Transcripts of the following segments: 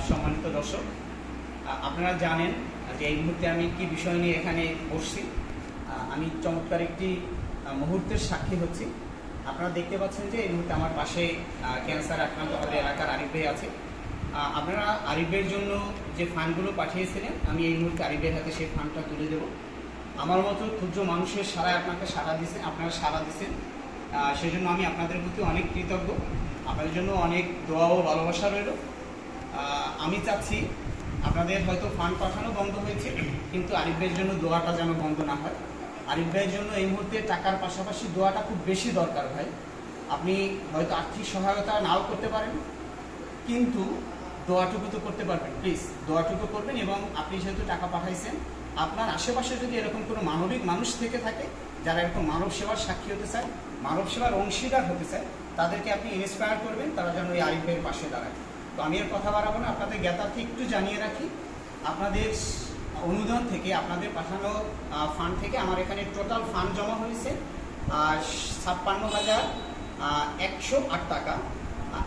সম্মানিত দর্শক, আপনারা জানেন যে এই মুহূর্তে আমি কি বিষয় নিয়ে এখানে বসছি। আমি চমৎকার একটি মুহূর্তের সাক্ষী হচ্ছি। আপনারা দেখতে পাচ্ছেন যে এই মুহূর্তে আমার পাশে ক্যান্সার আক্রান্ত আমাদের এলাকার আরিফ ভাই আছে। আপনারা আরিফ ভাইয়ের জন্য যে ফান্ডগুলো পাঠিয়েছিলেন, আমি এই মুহূর্তে আরিফ ভাইয়ের হাতে সেই ফান্ডটা তুলে দেবো। আমার মতো ক্ষুদ্র মানুষের সারায় আপনাকে সাড়া দিচ্ছেন, আপনারা সাড়া দিচ্ছেন, সেই জন্য আমি আপনাদের প্রতি অনেক কৃতজ্ঞ। আপনাদের জন্য অনেক দোয়া ও ভালোবাসা রইল। আমি চাচ্ছি আপনাদের হয়তো ফান্ড পাঠানো বন্ধ হয়েছে, কিন্তু আরিফ ভাইয়ের জন্য দোয়াটা যেন বন্ধ না হয়। আরিফ ভাইয়ের জন্য এই মুহূর্তে টাকার পাশাপাশি দোয়াটা খুব বেশি দরকার ভাই। আপনি হয়তো আর্থিক সহায়তা নাও করতে পারেন, কিন্তু দোয়াটুকু তো করতে পারবেন। প্লিজ দোয়াটুকু করবেন। এবং আপনি যেহেতু টাকা পাঠাইছেন, আপনার আশেপাশে যদি এরকম কোনো মানবিক মানুষ থেকে থাকে যারা এরকম মানব সেবার সাক্ষী হতে চায়, মানব সেবার অংশীদার হতে চায়, তাদেরকে আপনি ইন্সপায়ার করবেন, তারা যেন এই আরিফ ভাইয়ের পাশে দাঁড়ায়। তো আমি এর কথা বাড়াবো না, আপনাদের জ্ঞাতার্থে একটু জানিয়ে রাখি, আপনাদের অনুদান থেকে, আপনাদের পাঠানো ফান্ড থেকে আমার এখানে টোটাল ফান্ড জমা হয়েছে 56,108 টাকা।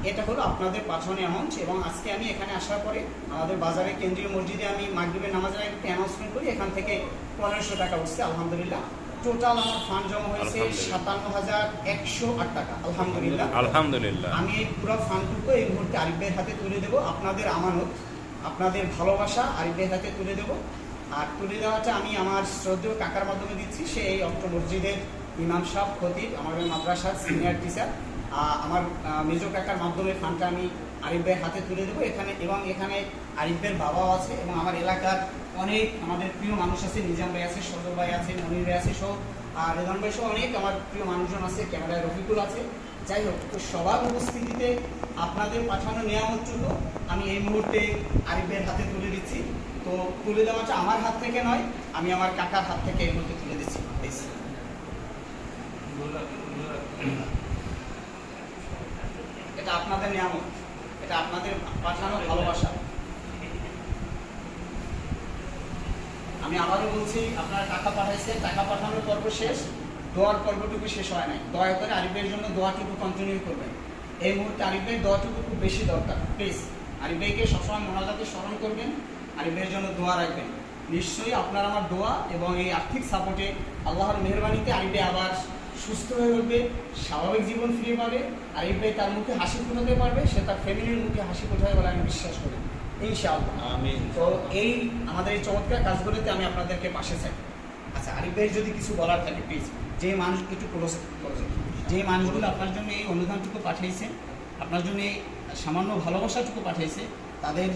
এটা হলো আপনাদের পাঠানো অ্যামাউন্ট। এবং আজকে আমি এখানে আসার পরে আমাদের বাজারে কেন্দ্রীয় মসজিদে আমি মাগরিবের নামাজের আগে একটা অ্যানাউন্সমেন্ট করি, এখান থেকে 1500 টাকা উঠছে। আলহামদুলিল্লাহ টোটাল আমার ফান্ড জমা হয়েছে 57,108 টাকা। আলহামদুলিল্লাহ আলহামদুলিল্লাহ। আমি এই পুরো ফান্ডটুকু এই মুহূর্তে আরিফ ভাইয়ের হাতে তুলে দেবো। আপনাদের আমানত, আপনাদের ভালোবাসা আরিফ ভাইয়ের হাতে তুলে দেবো। আর তুলে দেওয়াটা আমি আমার শ্রদ্ধেয় কাকার মাধ্যমে দিচ্ছি। সে এই অক্টো মসজিদের ইমাম সাহেব, খতিব, আমাদের মাদ্রাসার সিনিয়র টিচার। আমার মেজো কাকার মাধ্যমে ফান্ডটা আমি আরিফ ভাইয়ের হাতে তুলে দেবো এখানে। এবং এখানে আরিফ ভাইয়ের বাবাও আছে এবং আমার এলাকার অনেক আমাদের প্রিয় মানুষ আছে। নিজাম ভাই আছে, সজল ভাই আছে, মনির ভাই আছে, সহ রেজন ভাই সহ অনেক আমার প্রিয় মানুষজন আছে। ক্যামেরায় রফিকুল আছে। যাই হোক, তো সবার উপস্থিতিতে আপনাদের পাঠানো নিয়ামতটুকু আমি এই মুহূর্তে আরিফ ভাইয়ের হাতে তুলে দিচ্ছি। তো তুলে দেওয়াটা আমার হাত থেকে নয়, আমি আমার কাকার হাত থেকে এই মুহূর্তে তুলে দিচ্ছি। এটা আপনাদের নিয়ামত, এটা আপনাদের পাঠানো ভালোবাসা। আমি আবারও বলছি, আপনারা টাকা পাঠাইছেন, টাকা পাঠানোর পর্ব শেষ, দোয়ার পর্বটুকু শেষ হয় নাই। দয়া করে আরিফের জন্য দোয়াটুকু কন্টিনিউ করবেন। এই মুহূর্তে আরিফের দোয়াটুকু খুব বেশি দরকার। প্লিজ আরিফ ভাইকে সবসময় মোনাজাতে স্মরণ করবেন, আরিফের জন্য দোয়া রাখবেন। নিশ্চয়ই আপনার আমার দোয়া এবং এই আর্থিক সাপোর্টে আল্লাহর মেহরবানিতে আরিফ ভাই আবার সুস্থ হয়ে উঠবে, স্বাভাবিক জীবন ফিরে পাবে। আরিফ ভাই তার মুখে হাসি ফোটাতে পারবে, সে তার ফ্যামিলির মুখে হাসি ফোটাবে বলে আমি বিশ্বাস করি, ইনশাআল্লাহ। আমিন। তো এই আমাদের এই চমৎকার কাজগুলোতে আমি আপনাদেরকে পাশে চাই। আচ্ছা, আরিফ ভাইয়ের যদি কিছু বলার থাকে প্লিজ, যে মানুষ একটু ক্লোজ, যে মানুষগুলো আপনার জন্য এই অনুদানটুকু পাঠিয়েছে, আপনার জন্য এই সামান্য ভালোবাসাটুকু পাঠিয়েছে, তাদের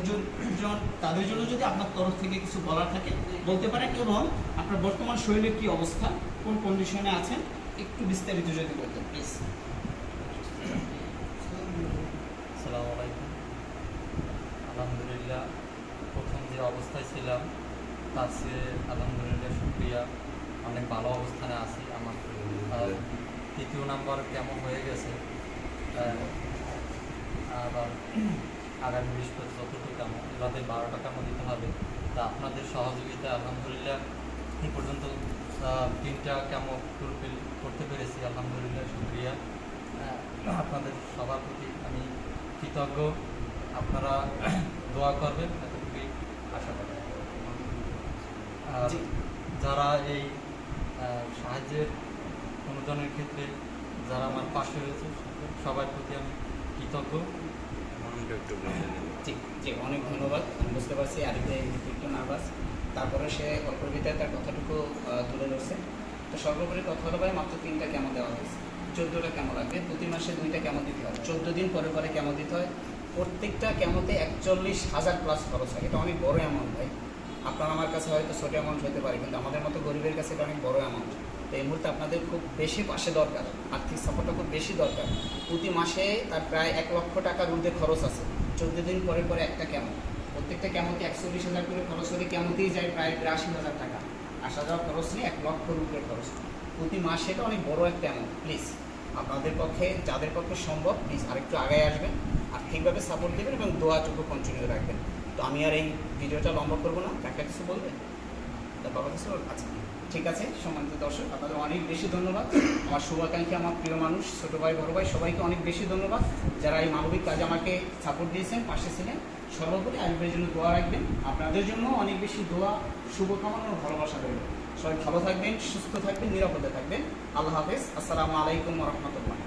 জন্য যদি আপনার তরফ থেকে কিছু বলার থাকে বলতে পারেন। এবং আপনার বর্তমান শরীরের কী অবস্থা, কোন কন্ডিশনে আছেন, একটু বিস্তারিত যদি বলতেন প্লিজ। আসসালামু আলাইকুম। আলহামদুলিল্লাহ, প্রথম যে অবস্থায় ছিলাম তার চেয়ে আলহামদুলিল্লাহ শুকরিয়া, অনেক ভালো অবস্থানে আছি। আমার তৃতীয় নাম্বার কেমন হয়ে গেছে, আবার আগামী বৃহস্পতি চতুর্থ কেমন, এভাবে 12টা কেমন দিতে হবে। তা আপনাদের সহযোগিতা আলহামদুলিল্লাহ এই পর্যন্ত 3টা কেমন ফুলফিল করতে পেরেছি। আলহামদুলিল্লাহ শুকরিয়া। আপনাদের সবার প্রতি আমি কৃতজ্ঞ। আপনারা দোয়া করবেন, এতটুকুই আশা করি। যারা এই সাহায্যের অনুদানের ক্ষেত্রে যারা আমার পাশে রয়েছে, সবার প্রতি আমি কৃতজ্ঞ। জি, অনেক ধন্যবাদ। আমি বুঝতে পারছি আরিফ ভাই একটু নার্ভাস, তারপরে সে অল্পের ভিতরে তার কথাটুকু তুলে ধরছে। তো সর্বোপরি কথা হলো ভাই, মাত্র 3টা কেমন দেওয়া হয়েছে, 14টা কেমন লাগবে, প্রতি মাসে 2টা কেমন দিতে হয়, 14 দিন পরে পরে কেমন দিতে হয়। প্রত্যেকটা কেমতে 41,000 প্লাস খরচ হয়। এটা অনেক বড় অ্যামাউন্ট ভাই। আপনার আমার কাছে হয়তো ছোটো অ্যামাউন্ট হতে পারে, কিন্তু আমাদের মতো গরিবের কাছে এটা অনেক বড় অ্যামাউন্ট। তো এই মুহূর্তে আপনাদের খুব বেশি পাশে দরকার, আর্থিক সাপোর্টটা খুব বেশি দরকার। প্রতি মাসে তার প্রায় 1 লক্ষ টাকার ঊর্ধ্বে খরচ আছে। 14 দিন পরে পরে একটা কেমন, প্রত্যেকটা কেমতে 41,000 করে খরচ হলে কেমতেই যায় প্রায় 82,000 টাকা। আসা যাওয়া খরচ নিয়ে 1 লক্ষর উপরে খরচ প্রতি মাসে। এটা অনেক বড় একটা অ্যামাউন্ট। প্লিজ আপনাদের পক্ষে, যাদের পক্ষে সম্ভব, প্লিজ আরেকটু আগায় আসবেন, আর্থিকভাবে সাপোর্ট দেবেন এবং দোয়াটুকু কন্টিনিউ রাখবেন। তো আমি আর এই ভিডিওটা লম্বা করবো না, কাকা কিছু বলবেন? তার বাবা কিছু? আচ্ছা, ঠিক আছে সম্মানিত দর্শক, আপনাদের অনেক বেশি ধন্যবাদ। আমার শুভাকাঙ্ক্ষী, আমার প্রিয় মানুষ, ছোট ভাই বড় ভাই সবাইকে অনেক বেশি ধন্যবাদ যারা এই মানবিক কাজে আমাকে সাপোর্ট দিয়েছেন, পাশে ছিলেন। সর্বোপরি আইবের জন্য দোয়া রাখবেন, আপনাদের জন্য অনেক বেশি দোয়া, শুভকামনা ও ভালোবাসা রইল। সবাই ভালো থাকবেন, সুস্থ থাকবেন, নিরাপদে থাকবেন। আল্লাহ হাফেজ। আসসালামু আলাইকুম ওয়া রাহমাতুল্লাহ।